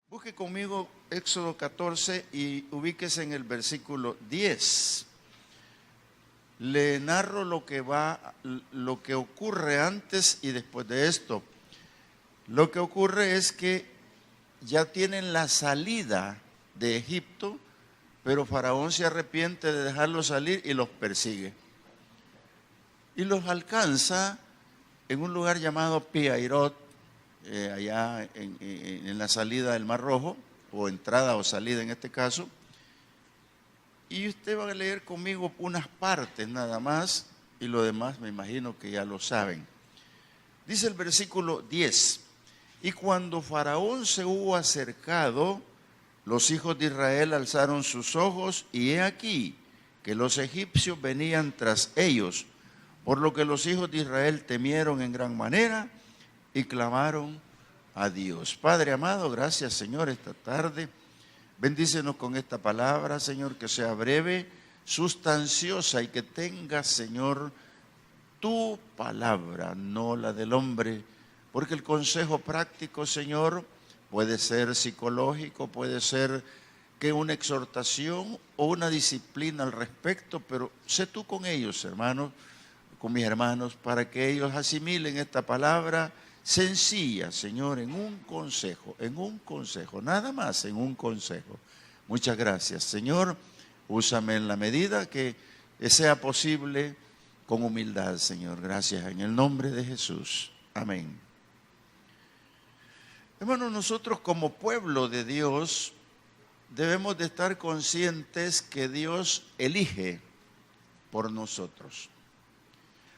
Busque conmigo Éxodo 14 y ubíquese en el versículo 10. Le narro lo que ocurre antes y después de esto. Lo que ocurre es que ya tienen la salida de Egipto, pero Faraón se arrepiente de dejarlos salir y los persigue. Y los alcanza en un lugar llamado Pi-Hahirot, allá en la salida del Mar Rojo, o entrada o salida en este caso. Y usted va a leer conmigo unas partes nada más, y lo demás me imagino que ya lo saben. Dice el versículo 10, y cuando Faraón se hubo acercado, los hijos de Israel alzaron sus ojos, y he aquí que los egipcios venían tras ellos, por lo que los hijos de Israel temieron en gran manera y clamaron a Dios. Padre amado, gracias Señor esta tarde. Bendícenos con esta palabra, Señor, que sea breve, sustanciosa y que tenga, Señor, tu palabra, no la del hombre, porque el consejo práctico, Señor, puede ser psicológico, puede ser que una exhortación o una disciplina al respecto, pero sé tú con ellos, hermanos, con mis hermanos, para que ellos asimilen esta palabra sencilla, Señor, en un consejo, nada más en un consejo. Muchas gracias, Señor. Úsame en la medida que sea posible con humildad, Señor. Gracias, en el nombre de Jesús. Amén. Hermanos, nosotros como pueblo de Dios debemos de estar conscientes que Dios elige por nosotros.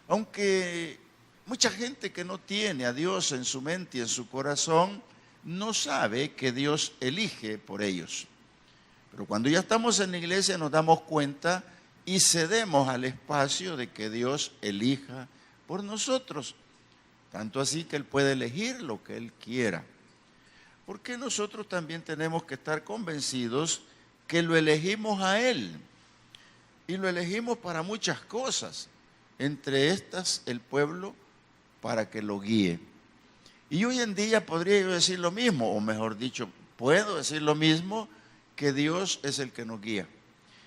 Aunque mucha gente que no tiene a Dios en su mente y en su corazón no sabe que Dios elige por ellos. Pero cuando ya estamos en la iglesia nos damos cuenta y cedemos al espacio de que Dios elija por nosotros. Tanto así que Él puede elegir lo que Él quiera. Porque nosotros también tenemos que estar convencidos que lo elegimos a Él. Y lo elegimos para muchas cosas. Entre estas, el pueblo para que lo guíe. Y hoy en día podría yo decir lo mismo, o mejor dicho, puedo decir lo mismo, que Dios es el que nos guía.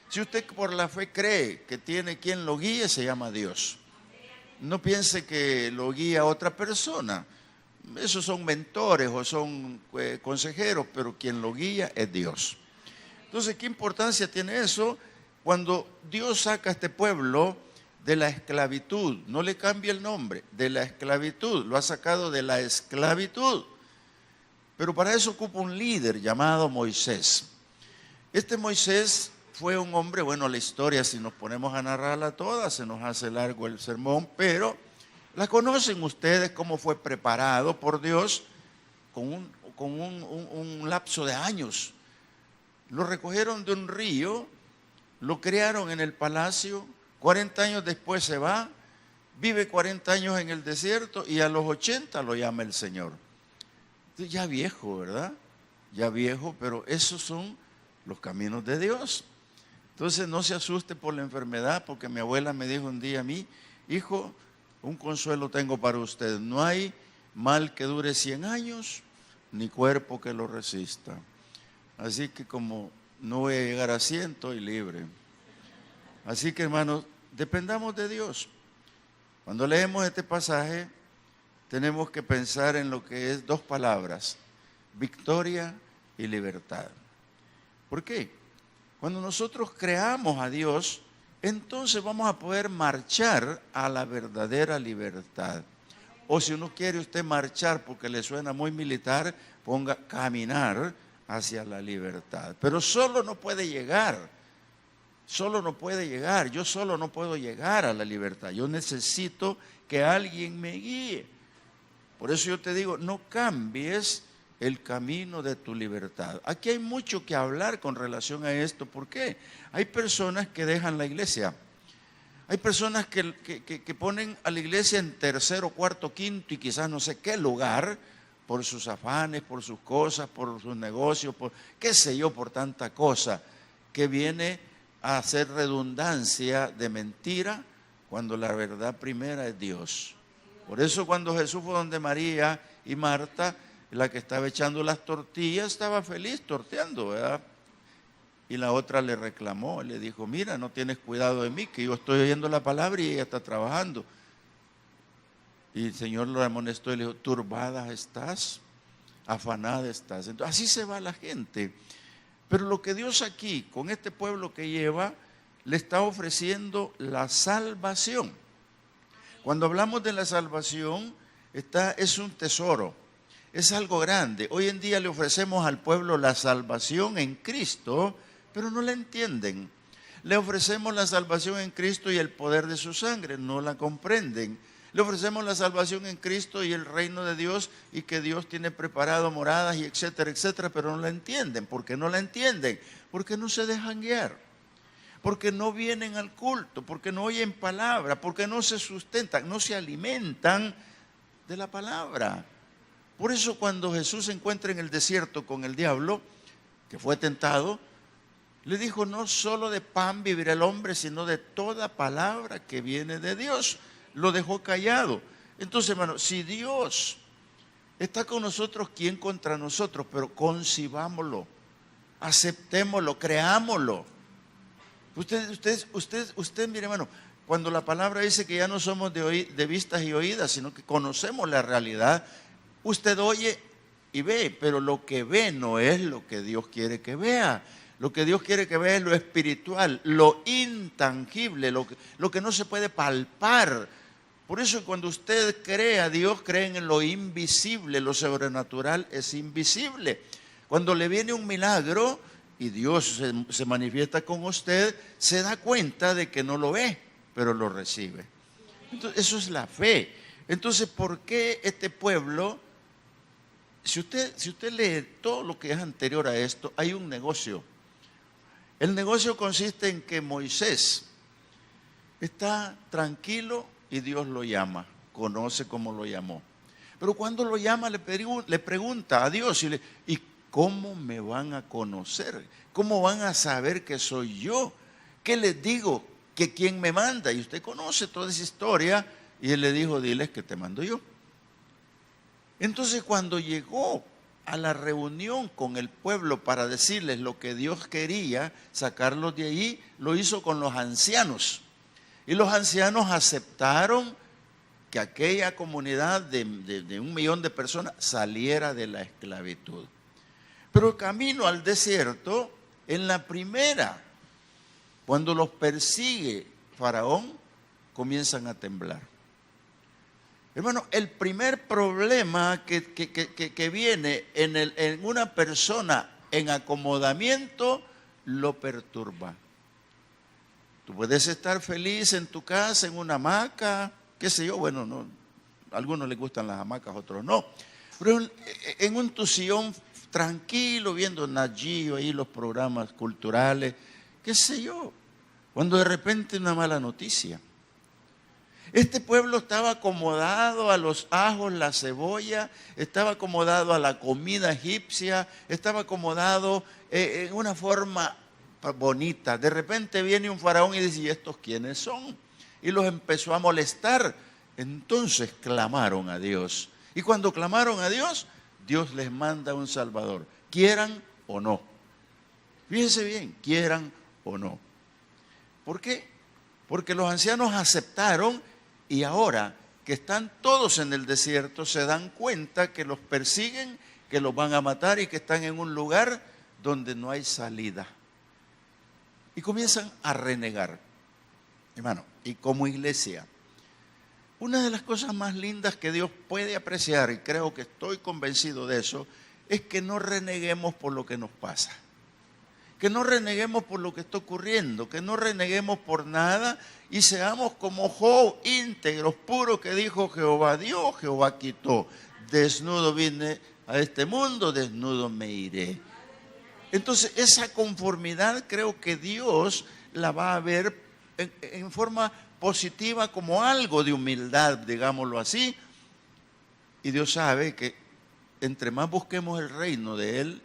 Si usted por la fe cree que tiene quien lo guíe, se llama Dios. No piense que lo guía otra persona. Esos son mentores o son consejeros, pero quien lo guía es Dios. Entonces, ¿qué importancia tiene eso? Cuando Dios saca a este pueblo de la esclavitud, no le cambia el nombre, de la esclavitud, lo ha sacado de la esclavitud. Pero para eso ocupa un líder llamado Moisés. Este Moisés fue un hombre, bueno, la historia, si nos ponemos a narrarla toda, se nos hace largo el sermón, pero la conocen ustedes cómo fue preparado por Dios con un lapso de años. Lo recogieron de un río, lo criaron en el palacio, 40 años después se va, vive 40 años en el desierto y a los 80 lo llama el Señor. Entonces, ya viejo, ¿verdad? Ya viejo, pero esos son los caminos de Dios. Entonces no se asuste por la enfermedad, porque mi abuela me dijo un día a mí, hijo, un consuelo tengo para usted, no hay mal que dure 100 años, ni cuerpo que lo resista. Así que como no voy a llegar a 100, estoy libre. Así que, hermanos, dependamos de Dios. Cuando leemos este pasaje, tenemos que pensar en lo que es dos palabras, victoria y libertad. ¿Por qué? Cuando nosotros creamos a Dios, entonces vamos a poder marchar a la verdadera libertad. O si uno quiere usted marchar porque le suena muy militar, ponga caminar hacia la libertad. Pero solo no puede llegar. Solo no puede llegar, yo solo no puedo llegar a la libertad. Yo necesito que alguien me guíe. Por eso yo te digo, no cambies el camino de tu libertad. Aquí hay mucho que hablar con relación a esto. ¿Por qué? Hay personas que dejan la iglesia. Hay personas que ponen a la iglesia en tercero, cuarto, quinto y quizás no sé qué lugar por sus afanes, por sus cosas, por sus negocios, por qué sé yo, por tanta cosa que viene a hacer redundancia de mentira cuando la verdad primera es Dios. Por eso cuando Jesús fue donde María y Marta, la que estaba echando las tortillas, estaba feliz torteando, ¿verdad? Y la otra le reclamó, le dijo, mira, no tienes cuidado de mí, que yo estoy oyendo la palabra y ella está trabajando. Y el Señor lo amonestó y le dijo, turbada estás, afanada estás. Entonces, así se va la gente. Pero lo que Dios aquí, con este pueblo que lleva, le está ofreciendo la salvación. Cuando hablamos de la salvación, es un tesoro, es algo grande. Hoy en día le ofrecemos al pueblo la salvación en Cristo, pero no la entienden. Le ofrecemos la salvación en Cristo y el poder de su sangre, no la comprenden. Le ofrecemos la salvación en Cristo y el reino de Dios y que Dios tiene preparado moradas y etcétera, etcétera, pero no la entienden. ¿Por qué no la entienden? Porque no se dejan guiar, porque no vienen al culto, porque no oyen palabra, porque no se sustentan, no se alimentan de la palabra. Por eso cuando Jesús se encuentra en el desierto con el diablo, que fue tentado, le dijo, no solo de pan vivirá el hombre, sino de toda palabra que viene de Dios. Lo dejó callado. Entonces, hermano, si Dios está con nosotros, ¿quién contra nosotros? Pero concibámoslo, aceptémoslo, creámoslo. Usted, mire, hermano, cuando la palabra dice que ya no somos de vistas y oídas, sino que conocemos la realidad, usted oye y ve, pero lo que ve no es lo que Dios quiere que vea. Lo que Dios quiere que vea es lo espiritual, lo intangible, lo que no se puede palpar. Por eso cuando usted cree a Dios, creen en lo invisible, lo sobrenatural es invisible. Cuando le viene un milagro y Dios se manifiesta con usted, se da cuenta de que no lo ve, pero lo recibe. Entonces, eso es la fe. Entonces, ¿por qué este pueblo? Si usted lee todo lo que es anterior a esto, hay un negocio. El negocio consiste en que Moisés está tranquilo y Dios lo llama, conoce cómo lo llamó. Pero cuando lo llama le pregunta a Dios, ¿y cómo me van a conocer? ¿Cómo van a saber que soy yo? ¿Qué les digo? ¿Que quién me manda? Y usted conoce toda esa historia y él le dijo, diles que te mando yo. Entonces cuando llegó a la reunión con el pueblo para decirles lo que Dios quería, sacarlos de allí, lo hizo con los ancianos. Y los ancianos aceptaron que aquella comunidad de 1 millón de personas saliera de la esclavitud. Pero camino al desierto, en la primera, cuando los persigue Faraón, comienzan a temblar. Hermano, el primer problema que viene en una persona en acomodamiento, lo perturba. Tú puedes estar feliz en tu casa, en una hamaca, qué sé yo, bueno, no, a algunos les gustan las hamacas, otros no. Pero en tu sillón tranquilo, viendo Nat Geo, ahí los programas culturales, qué sé yo, cuando de repente una mala noticia. Este pueblo estaba acomodado a los ajos, la cebolla, estaba acomodado a la comida egipcia, estaba acomodado en una forma bonita. De repente viene un faraón y dice, ¿y estos quiénes son? Y los empezó a molestar. Entonces clamaron a Dios. Y cuando clamaron a Dios, Dios les manda un Salvador, quieran o no. Fíjense bien, quieran o no. ¿Por qué? Porque los ancianos aceptaron y ahora que están todos en el desierto se dan cuenta que los persiguen, que los van a matar y que están en un lugar donde no hay salida. Y comienzan a renegar. Hermano, y como iglesia, una de las cosas más lindas que Dios puede apreciar, y creo que estoy convencido de eso, es que no reneguemos por lo que nos pasa. Que no reneguemos por lo que está ocurriendo, que no reneguemos por nada y seamos como Job, íntegros, puros, que dijo Jehová dio, Jehová quitó. Desnudo vine a este mundo, desnudo me iré. Entonces esa conformidad creo que Dios la va a ver en forma positiva como algo de humildad, digámoslo así. Y Dios sabe que entre más busquemos el reino de Él,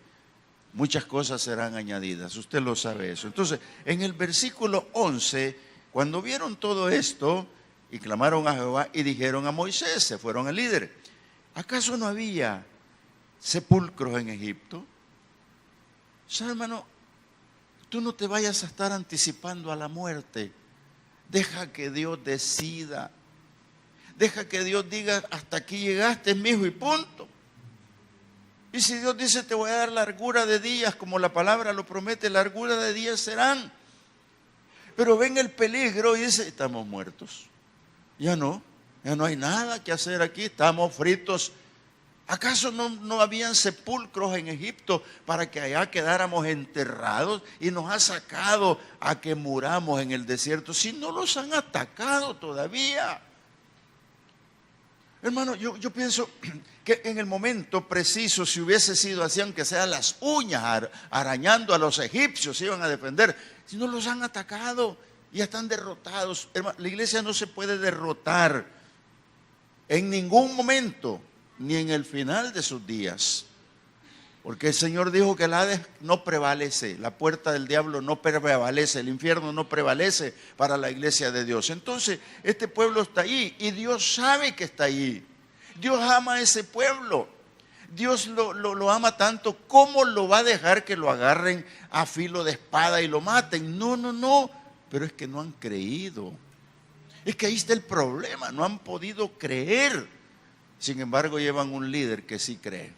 muchas cosas serán añadidas. Usted lo sabe eso. Entonces, en el versículo 11, Cuando vieron todo esto y clamaron a Jehová y dijeron a Moisés, se fueron al líder: ¿acaso no había sepulcros en Egipto? O sea, hermano, tú no te vayas a estar anticipando a la muerte. Deja que Dios decida. Deja que Dios diga: hasta aquí llegaste, mijo, y punto. Y si Dios dice: te voy a dar largura de días, como la palabra lo promete, largura de días serán. Pero ven el peligro y dice: estamos muertos. Ya no hay nada que hacer aquí, estamos fritos. ¿Acaso no habían sepulcros en Egipto para que allá quedáramos enterrados? Y nos ha sacado a que muramos en el desierto. Si no los han atacado todavía. Hermano, yo pienso que en el momento preciso, si hubiese sido así, aunque sean las uñas arañando a los egipcios, se iban a defender. Si no los han atacado, ya están derrotados. Hermano, la iglesia no se puede derrotar en ningún momento, ni en el final de sus días. Porque el Señor dijo que el Hades no prevalece, la puerta del diablo no prevalece, el infierno no prevalece para la iglesia de Dios. Entonces, este pueblo está ahí y Dios sabe que está ahí. Dios ama a ese pueblo. Dios lo ama tanto. ¿Cómo lo va a dejar que lo agarren a filo de espada y lo maten? No. Pero es que no han creído. Es que ahí está el problema, no han podido creer. Sin embargo, llevan un líder que sí cree.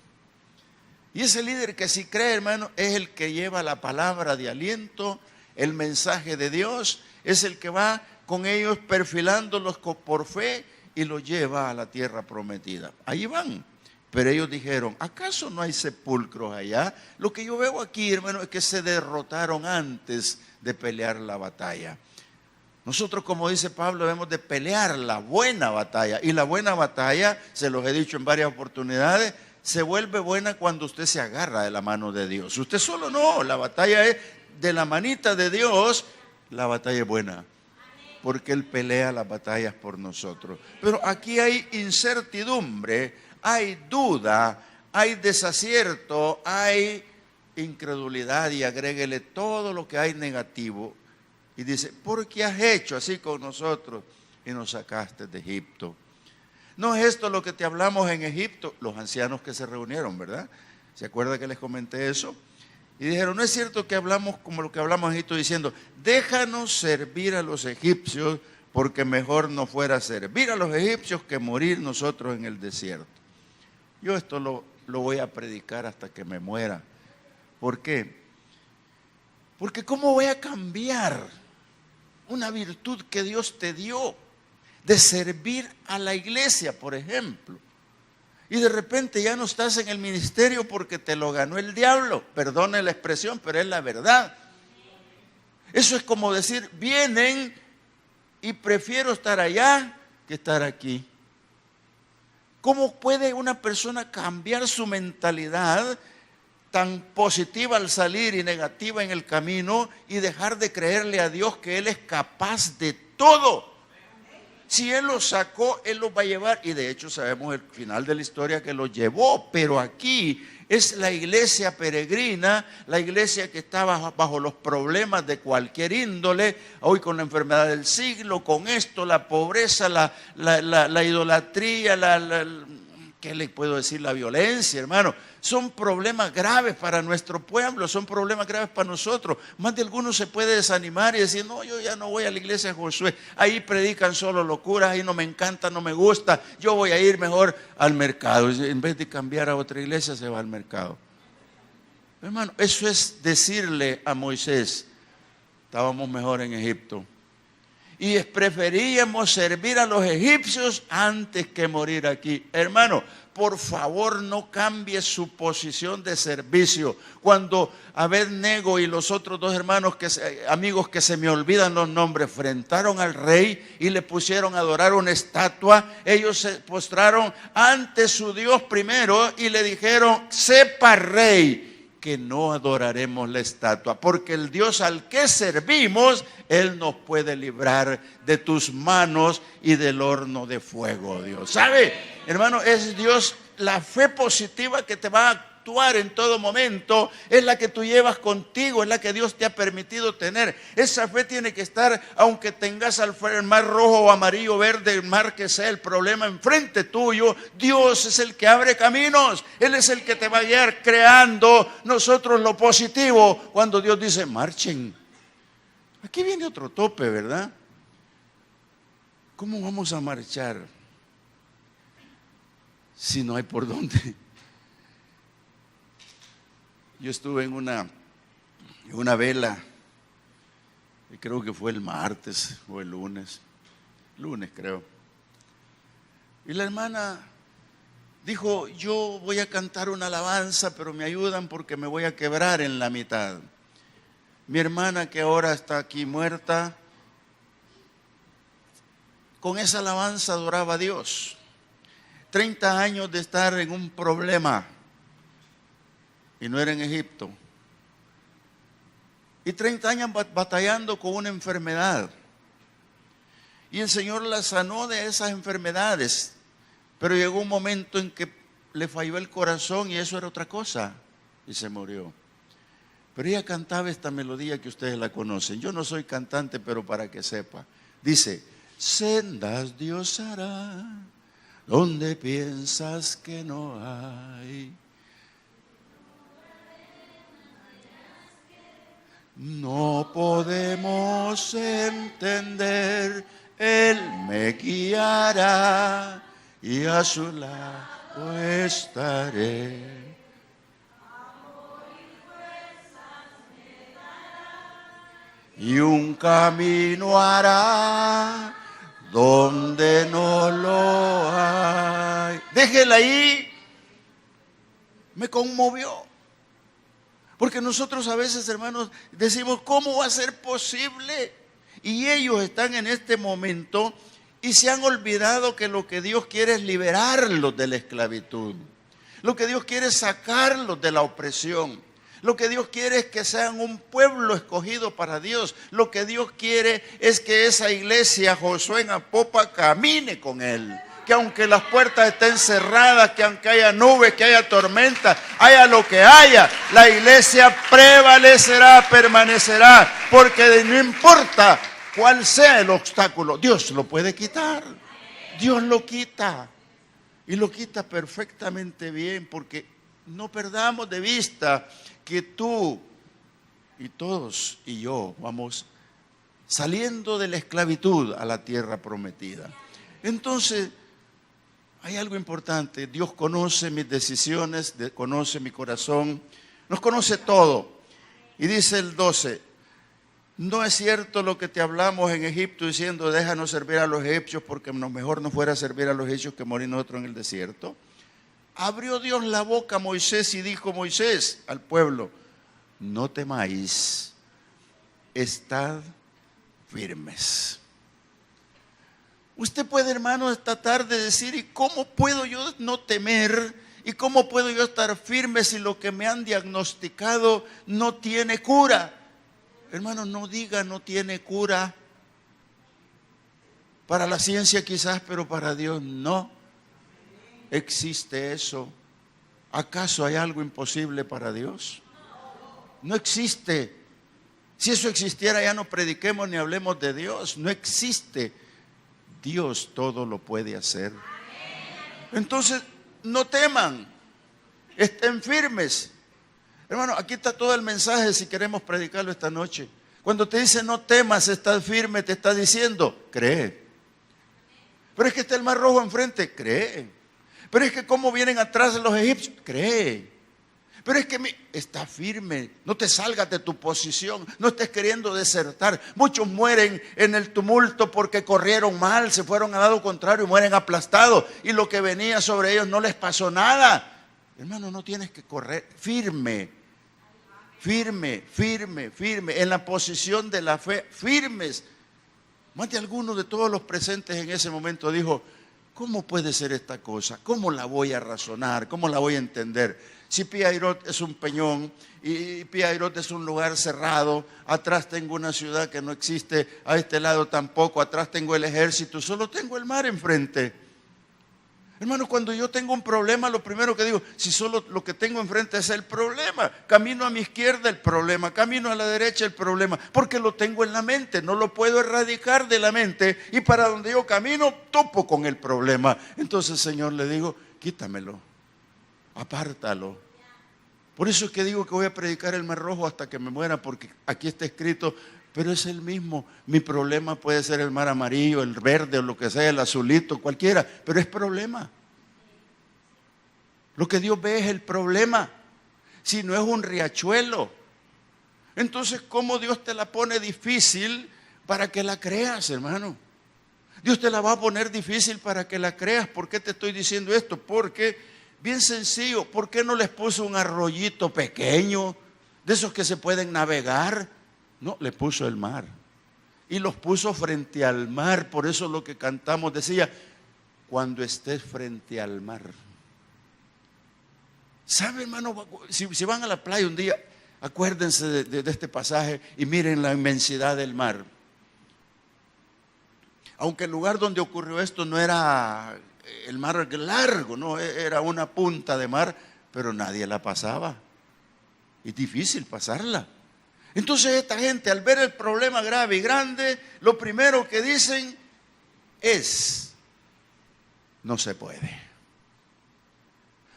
Y ese líder que sí cree, hermano, es el que lleva la palabra de aliento, el mensaje de Dios, es el que va con ellos perfilándolos por fe y los lleva a la tierra prometida. Ahí van. Pero ellos dijeron: ¿acaso no hay sepulcros allá? Lo que yo veo aquí, hermano, es que se derrotaron antes de pelear la batalla. Nosotros, como dice Pablo, debemos de pelear la buena batalla. Y la buena batalla, se los he dicho en varias oportunidades, se vuelve buena cuando usted se agarra de la mano de Dios. Usted solo no, la batalla es de la manita de Dios, la batalla es buena. Porque Él pelea las batallas por nosotros. Pero aquí hay incertidumbre, hay duda, hay desacierto, hay incredulidad, y agréguele todo lo que hay negativo. Y dice: ¿por qué has hecho así con nosotros y nos sacaste de Egipto? ¿No es esto lo que te hablamos en Egipto? Los ancianos que se reunieron, ¿verdad? ¿Se acuerda que les comenté eso? Y dijeron: no es cierto que hablamos como lo que hablamos en Egipto, diciendo: déjanos servir a los egipcios, porque mejor nos fuera servir a los egipcios que morir nosotros en el desierto. Yo esto lo voy a predicar hasta que me muera. ¿Por qué? Porque ¿cómo voy a cambiar una virtud que Dios te dio de servir a la iglesia, por ejemplo? Y de repente ya no estás en el ministerio porque te lo ganó el diablo. Perdone la expresión, pero es la verdad. Eso es como decir: vienen y prefiero estar allá que estar aquí. ¿Cómo puede una persona cambiar su mentalidad tan positiva al salir y negativa en el camino y dejar de creerle a Dios que Él es capaz de todo? Si Él los sacó, Él los va a llevar. Y de hecho sabemos el final de la historia, que los llevó. Pero aquí es la iglesia peregrina, la iglesia que está bajo los problemas de cualquier índole. Hoy con la enfermedad del siglo, con esto, la pobreza, la idolatría, ¿qué le puedo decir? La violencia, hermano. Son problemas graves para nuestro pueblo, son problemas graves para nosotros. Más de alguno se puede desanimar y decir: no, yo ya no voy a la iglesia de Josué, ahí predican solo locuras, ahí no me encanta, no me gusta, yo voy a ir mejor al mercado. En vez de cambiar a otra iglesia, se va al mercado. Hermano, eso es decirle a Moisés: estábamos mejor en Egipto y preferíamos servir a los egipcios antes que morir aquí. Hermano, por favor, no cambie su posición de servicio. Cuando Abednego y los otros dos hermanos, amigos que se me olvidan los nombres, enfrentaron al rey y le pusieron a adorar una estatua, ellos se postraron ante su Dios primero y le dijeron: sepa, rey, que no adoraremos la estatua, porque el Dios al que servimos, Él nos puede librar de tus manos y del horno de fuego, Dios. ¿Sabe, hermano? Es Dios, la fe positiva que te va a actuar en todo momento, es la que tú llevas contigo, es la que Dios te ha permitido tener. Esa fe tiene que estar, aunque tengas el mar rojo o amarillo, verde, el mar que sea el problema enfrente tuyo, Dios es el que abre caminos, Él es el que te va a guiar creando nosotros lo positivo. Cuando Dios dice, marchen. Aquí viene otro tope, ¿verdad? ¿Cómo vamos a marchar si no hay por dónde? Yo estuve en una vela, y creo que fue el martes o el lunes creo. Y la hermana dijo, yo voy a cantar una alabanza, pero me ayudan porque me voy a quebrar en la mitad. Mi hermana, que ahora está aquí muerta, con esa alabanza adoraba a Dios. 30 años de estar en un problema, y no era en Egipto. Y 30 años batallando con una enfermedad. Y el Señor la sanó de esas enfermedades. Pero llegó un momento en que le falló el corazón y eso era otra cosa. Y se murió. Pero ella cantaba esta melodía que ustedes la conocen. Yo no soy cantante, pero para que sepa. Dice, sendas Dios hará donde piensas que no hay. No podemos entender, Él me guiará y a su lado estaré. Y un camino hará donde no lo hay. Déjela ahí. Me conmovió. Porque nosotros a veces, hermanos, decimos, ¿cómo va a ser posible? Y ellos están en este momento y se han olvidado que lo que Dios quiere es liberarlos de la esclavitud. Lo que Dios quiere es sacarlos de la opresión. Lo que Dios quiere es que sean un pueblo escogido para Dios. Lo que Dios quiere es que esa iglesia, Josué en Apopa, camine con Él. Que aunque las puertas estén cerradas, que aunque haya nubes, que haya tormenta, haya lo que haya, la iglesia prevalecerá, permanecerá. Porque no importa cuál sea el obstáculo, Dios lo puede quitar. Dios lo quita. Y lo quita perfectamente bien, porque no perdamos de vista que tú y todos y yo vamos saliendo de la esclavitud a la tierra prometida. Entonces, hay algo importante. Dios conoce mis decisiones, conoce mi corazón, nos conoce todo. Y dice el 12, no es cierto lo que te hablamos en Egipto diciendo, déjanos servir a los egipcios porque mejor nos fuera a servir a los egipcios que morir nosotros en el desierto. Abrió Dios la boca a Moisés y dijo Moisés al pueblo, no temáis, estad firmes. Usted puede, hermano, esta tarde decir, ¿y cómo puedo yo no temer? ¿Y cómo puedo yo estar firme si lo que me han diagnosticado no tiene cura? Hermano, no diga no tiene cura. Para la ciencia quizás, pero para Dios no existe eso. ¿Acaso hay algo imposible para Dios? No existe. Si eso existiera ya no prediquemos ni hablemos de Dios. No existe. Dios todo lo puede hacer. Entonces, no teman. Estén firmes. Hermano, aquí está todo el mensaje si queremos predicarlo esta noche. Cuando te dice no temas, estás firme, te está diciendo, cree. Pero es que está el mar rojo enfrente, cree. Pero es que cómo vienen atrás los egipcios, cree. Pero es que está firme, no te salgas de tu posición, no estés queriendo desertar. Muchos mueren en el tumulto porque corrieron mal, se fueron al lado contrario y mueren aplastados. Y lo que venía sobre ellos no les pasó nada. Hermano, no tienes que correr, firme, firme, firme, firme, en la posición de la fe, firmes. Más de alguno de todos los presentes en ese momento dijo, ¿cómo puede ser esta cosa? ¿Cómo la voy a razonar? ¿Cómo la voy a entender? Si Piairot es un peñón y Piairot es un lugar cerrado, atrás tengo una ciudad que no existe, a este lado tampoco, atrás tengo el ejército, solo tengo el mar enfrente. Hermano, cuando yo tengo un problema, lo primero que digo, si solo lo que tengo enfrente es el problema, camino a mi izquierda el problema, camino a la derecha el problema, porque lo tengo en la mente, no lo puedo erradicar de la mente, y para donde yo camino, topo con el problema. Entonces, Señor, le digo, quítamelo, apártalo. Por eso es que digo que voy a predicar el Mar Rojo hasta que me muera, porque aquí está escrito, pero es el mismo. Mi problema puede ser el mar amarillo, el verde o lo que sea, el azulito, cualquiera, pero es problema. Lo que Dios ve es el problema, si no es un riachuelo. Entonces, ¿cómo Dios te la pone difícil para que la creas, hermano? Dios te la va a poner difícil para que la creas. ¿Por qué te estoy diciendo esto? Porque, bien sencillo, ¿por qué no les puso un arroyito pequeño, de esos que se pueden navegar? No, le puso el mar. Y los puso frente al mar. Por eso lo que cantamos decía, cuando estés frente al mar. ¿Sabe, hermano? Si van a la playa un día, acuérdense de este pasaje y miren la inmensidad del mar. Aunque el lugar donde ocurrió esto no era el mar largo, no, era una punta de mar, pero nadie la pasaba. Es difícil pasarla. Entonces esta gente, al ver el problema grave y grande, lo primero que dicen es, no se puede.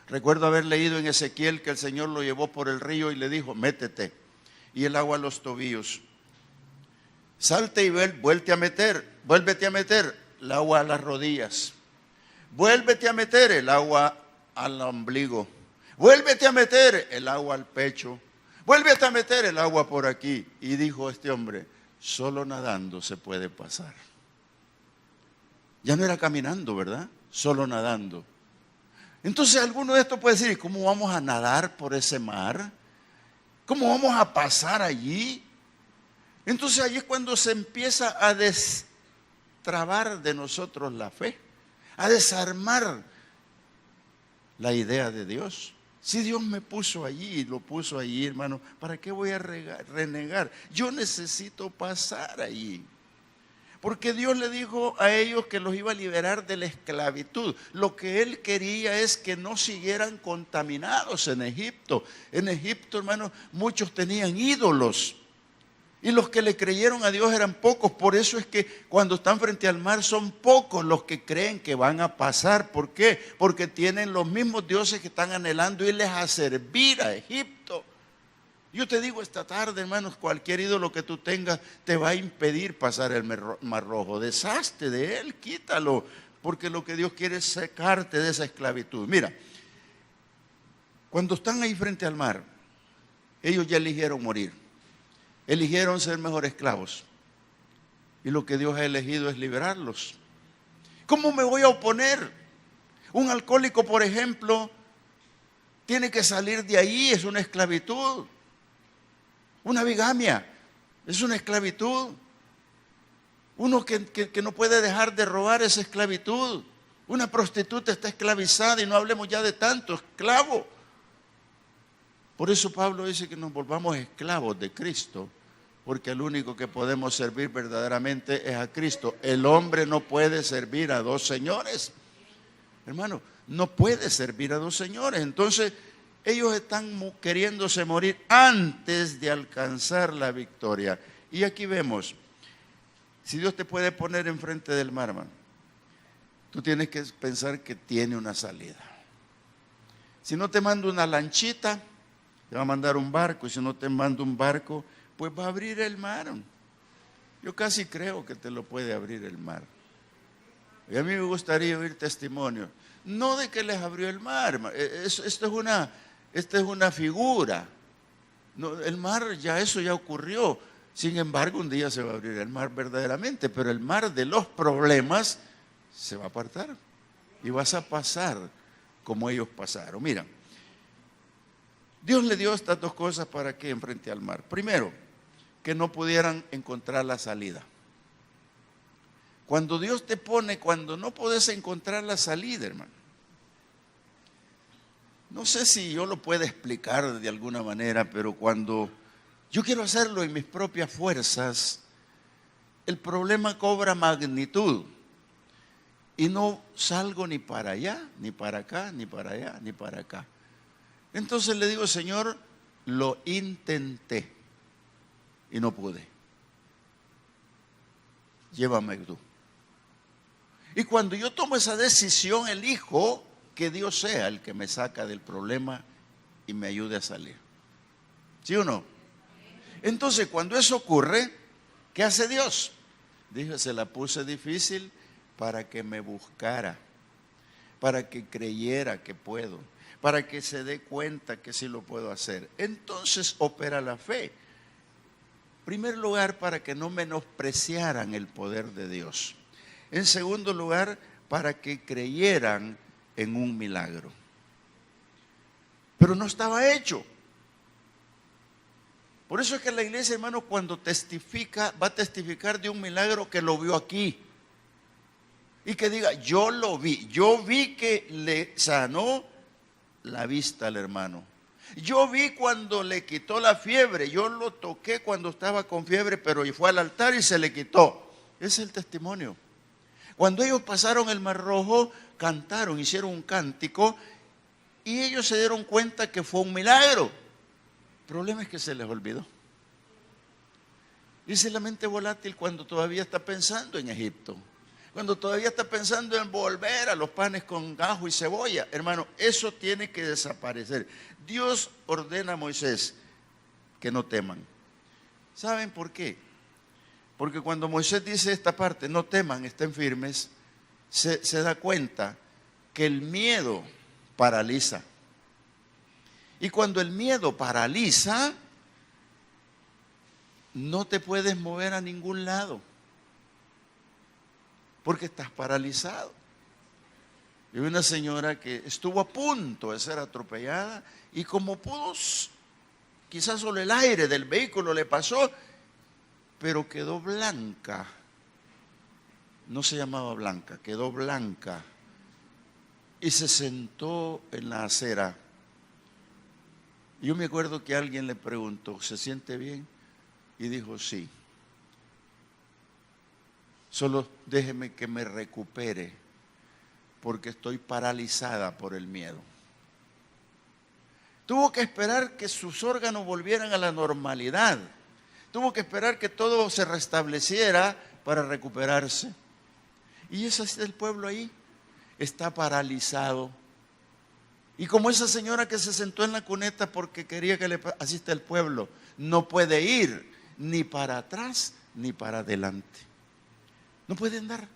Recuerdo haber leído en Ezequiel que el Señor lo llevó por el río y le dijo, métete, y el agua a los tobillos. Salte y vuélvete a meter el agua a las rodillas. Vuélvete a meter el agua al ombligo. Vuélvete a meter el agua al pecho. Vuélvete a meter el agua por aquí. Y dijo este hombre, solo nadando se puede pasar. Ya no era caminando, ¿verdad? Solo nadando. Entonces alguno de estos puede decir, ¿cómo vamos a nadar por ese mar? ¿Cómo vamos a pasar allí? Entonces allí es cuando se empieza a destrabar de nosotros la fe, a desarmar la idea de Dios. Si Dios me puso allí, lo puso allí, hermano, ¿para qué voy a renegar? Yo necesito pasar allí. Porque Dios le dijo a ellos que los iba a liberar de la esclavitud. Lo que Él quería es que no siguieran contaminados en Egipto. En Egipto, hermano, muchos tenían ídolos. Y los que le creyeron a Dios eran pocos. Por eso es que cuando están frente al mar son pocos los que creen que van a pasar. ¿Por qué? Porque tienen los mismos dioses que están anhelando irles a servir a Egipto. Yo te digo esta tarde, hermanos, cualquier ídolo que tú tengas te va a impedir pasar el Mar Rojo. Deshazte de él, quítalo, porque lo que Dios quiere es sacarte de esa esclavitud. Mira, cuando están ahí frente al mar, ellos ya eligieron morir. Eligieron ser mejor esclavos. Y lo que Dios ha elegido es liberarlos. ¿Cómo me voy a oponer? Un alcohólico, por ejemplo, tiene que salir de ahí, es una esclavitud. Una bigamia es una esclavitud. Uno que no puede dejar de robar es esclavitud. Una prostituta está esclavizada y no hablemos ya de tanto, esclavo. Por eso Pablo dice que nos volvamos esclavos de Cristo, porque el único que podemos servir verdaderamente es a Cristo. El hombre no puede servir a dos señores. Hermano, no puede servir a dos señores. Entonces, ellos están queriéndose morir antes de alcanzar la victoria. Y aquí vemos, si Dios te puede poner enfrente del mar, hermano, tú tienes que pensar que tiene una salida. Si no te manda una lanchita, te va a mandar un barco. Y si no te manda un barco, pues va a abrir el mar. Yo casi creo que te lo puede abrir el mar. Y a mí me gustaría oír testimonio. No de que les abrió el mar, hermano. Esta es una figura. No, el mar, eso ya ocurrió. Sin embargo, un día se va a abrir el mar verdaderamente, pero el mar de los problemas se va a apartar. Y vas a pasar como ellos pasaron. Mira, Dios le dio estas dos cosas para que enfrente al mar. Primero, que no pudieran encontrar la salida. Cuando Dios te pone, cuando no puedes encontrar la salida, hermano. No sé si yo lo puedo explicar de alguna manera, pero cuando yo quiero hacerlo en mis propias fuerzas, el problema cobra magnitud. y no salgo ni para allá, ni para acá, ni para allá, ni para acá. Entonces le digo, Señor, lo intenté y no pude. Llévame tú. Y cuando yo tomo esa decisión, elijo que Dios sea el que me saca del problema y me ayude a salir. ¿Sí o no? Entonces, cuando eso ocurre, ¿qué hace Dios? Dije, se la puse difícil para que me buscara, para que creyera que puedo, para que se dé cuenta que sí lo puedo hacer. Entonces opera la fe. En primer lugar, para que no menospreciaran el poder de Dios. En segundo lugar, para que creyeran en un milagro. Pero no estaba hecho. Por eso es que la iglesia, hermano, cuando testifica, va a testificar de un milagro que lo vio aquí. Y que diga, yo lo vi. Yo vi que le sanó la vista al hermano. Yo vi cuando le quitó la fiebre. Yo lo toqué cuando estaba con fiebre, pero fue al altar y se le quitó. Ese es el testimonio. Cuando ellos pasaron el Mar Rojo, cantaron, hicieron un cántico y ellos se dieron cuenta que fue un milagro. El problema es que se les olvidó. Dice la mente volátil cuando todavía está pensando en Egipto, cuando todavía está pensando en volver a los panes con ajo y cebolla. Hermano, eso tiene que desaparecer. Dios ordena a Moisés que no teman. ¿Saben por qué? Porque cuando Moisés dice esta parte, no teman, estén firmes, se da cuenta que el miedo paraliza. Y cuando el miedo paraliza, no te puedes mover a ningún lado, porque estás paralizado. Y una señora que estuvo a punto de ser atropellada y como pudo, quizás solo el aire del vehículo le pasó, pero quedó blanca. No se llamaba Blanca, quedó blanca. Y se sentó en la acera. Yo me acuerdo que alguien le preguntó, ¿se siente bien? Y dijo, sí. Solo déjeme que me recupere, porque estoy paralizada por el miedo. Tuvo que esperar que sus órganos volvieran a la normalidad. Tuvo que esperar que todo se restableciera para recuperarse. Y ese es el pueblo ahí. Está paralizado. Y como esa señora que se sentó en la cuneta porque quería que le asista el pueblo, no puede ir ni para atrás ni para adelante. No puede andar.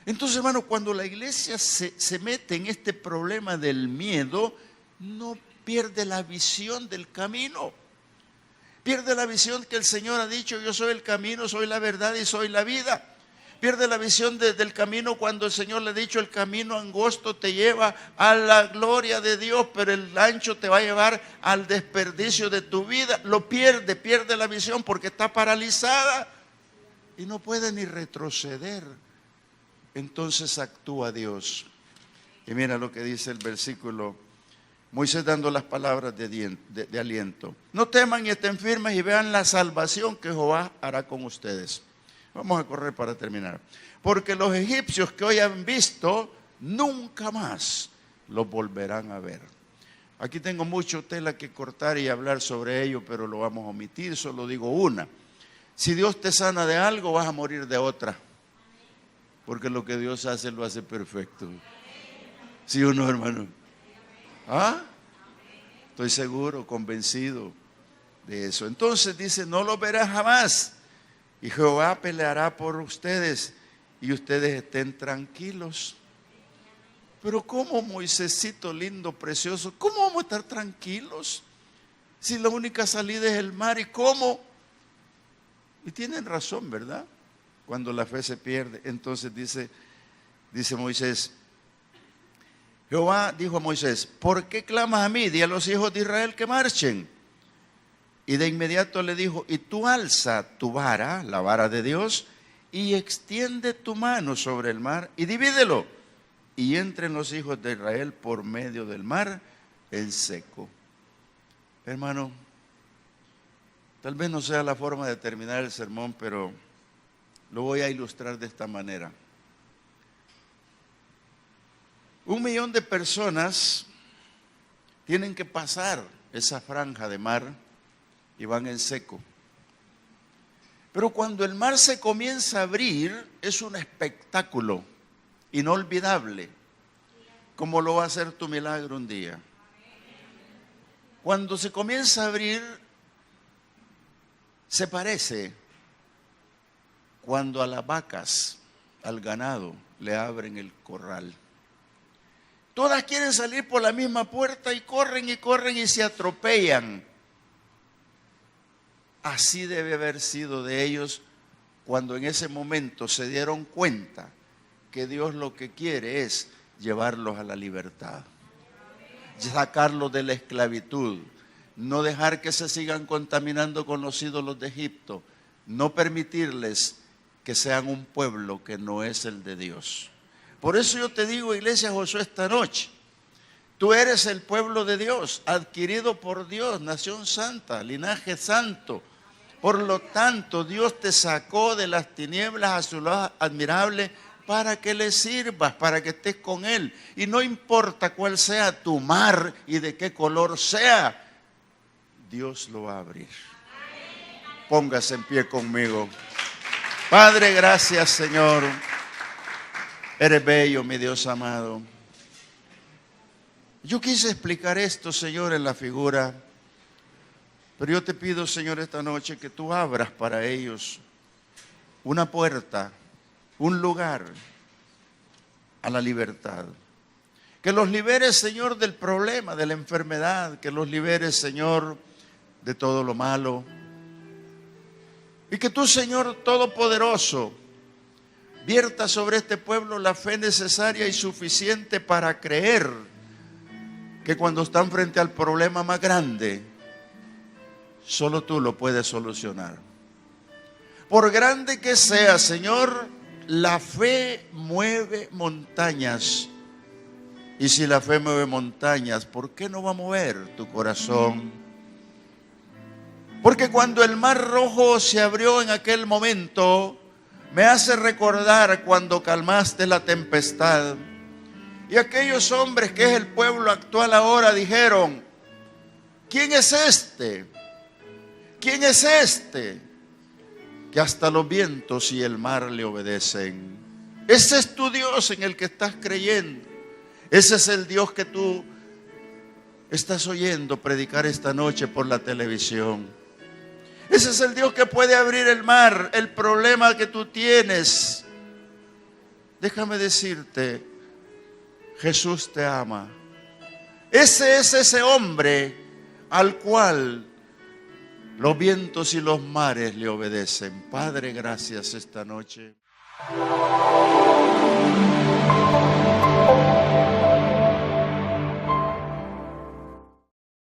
Entonces, hermano, cuando la iglesia se mete en este problema del miedo, no pierde la visión del camino. Pierde la visión que el Señor ha dicho, yo soy el camino, soy la verdad y soy la vida. Pierde la visión del camino cuando el Señor le ha dicho, el camino angosto te lleva a la gloria de Dios, pero el ancho te va a llevar al desperdicio de tu vida. Lo pierde la visión porque está paralizada y no puede ni retroceder. Entonces actúa Dios. Y mira lo que dice el versículo, Moisés dando las palabras de aliento. No teman y estén firmes y vean la salvación que Jehová hará con ustedes. Vamos a correr para terminar. Porque los egipcios que hoy han visto, nunca más los volverán a ver. Aquí tengo mucho tela que cortar y hablar sobre ello, pero lo vamos a omitir, solo digo una. Si Dios te sana de algo, vas a morir de otra. Porque lo que Dios hace, lo hace perfecto. ¿Sí o no, hermano? ¿Ah? Estoy seguro, convencido de eso. Entonces dice, no lo verás jamás. Y Jehová peleará por ustedes y ustedes estén tranquilos. Pero ¿cómo, Moisésito lindo, precioso? ¿Cómo vamos a estar tranquilos? Si la única salida es el mar, ¿y cómo? Y tienen razón, ¿verdad? Cuando la fe se pierde. Entonces dice Moisés, Jehová dijo a Moisés, ¿por qué clamas a mí? Di a los hijos de Israel que marchen. Y de inmediato le dijo, y tú alza tu vara, la vara de Dios, y extiende tu mano sobre el mar y divídelo. Y entren los hijos de Israel por medio del mar en seco. Hermano, tal vez no sea la forma de terminar el sermón, pero lo voy a ilustrar de esta manera. 1 millón de personas tienen que pasar esa franja de mar y van en seco. Pero cuando el mar se comienza a abrir, es un espectáculo inolvidable, como lo va a hacer tu milagro un día. Cuando se comienza a abrir, se parece cuando a las vacas, al ganado, le abren el corral. Todas quieren salir por la misma puerta y corren y se atropellan. Así debe haber sido de ellos cuando en ese momento se dieron cuenta que Dios lo que quiere es llevarlos a la libertad, sacarlos de la esclavitud, no dejar que se sigan contaminando con los ídolos de Egipto, no permitirles que sean un pueblo que no es el de Dios. Por eso yo te digo, Iglesia Josué, esta noche, tú eres el pueblo de Dios, adquirido por Dios, nación santa, linaje santo. Por lo tanto, Dios te sacó de las tinieblas a su luz admirable para que le sirvas, para que estés con Él. Y no importa cuál sea tu mar y de qué color sea, Dios lo va a abrir. Póngase en pie conmigo. Padre, gracias, Señor. Eres bello, mi Dios amado. Yo quise explicar esto, Señor, en la figura, pero yo te pido, Señor, esta noche que tú abras para ellos una puerta, un lugar a la libertad. Que los liberes, Señor, del problema, de la enfermedad. Que los liberes, Señor, de todo lo malo. Y que tú, Señor Todopoderoso, vierta sobre este pueblo la fe necesaria y suficiente para creer que cuando están frente al problema más grande, solo tú lo puedes solucionar. Por grande que sea, Señor, la fe mueve montañas. Y si la fe mueve montañas, ¿por qué no va a mover tu corazón? Porque cuando el mar rojo se abrió en aquel momento, me hace recordar cuando calmaste la tempestad. Y aquellos hombres que es el pueblo actual ahora dijeron: ¿quién es este? ¿Quién es este? Que hasta los vientos y el mar le obedecen. Ese es tu Dios en el que estás creyendo. Ese es el Dios que tú estás oyendo predicar esta noche por la televisión. Ese es el Dios que puede abrir el mar, el problema que tú tienes. Déjame decirte, Jesús te ama. Ese es ese hombre al cual los vientos y los mares le obedecen. Padre, gracias esta noche.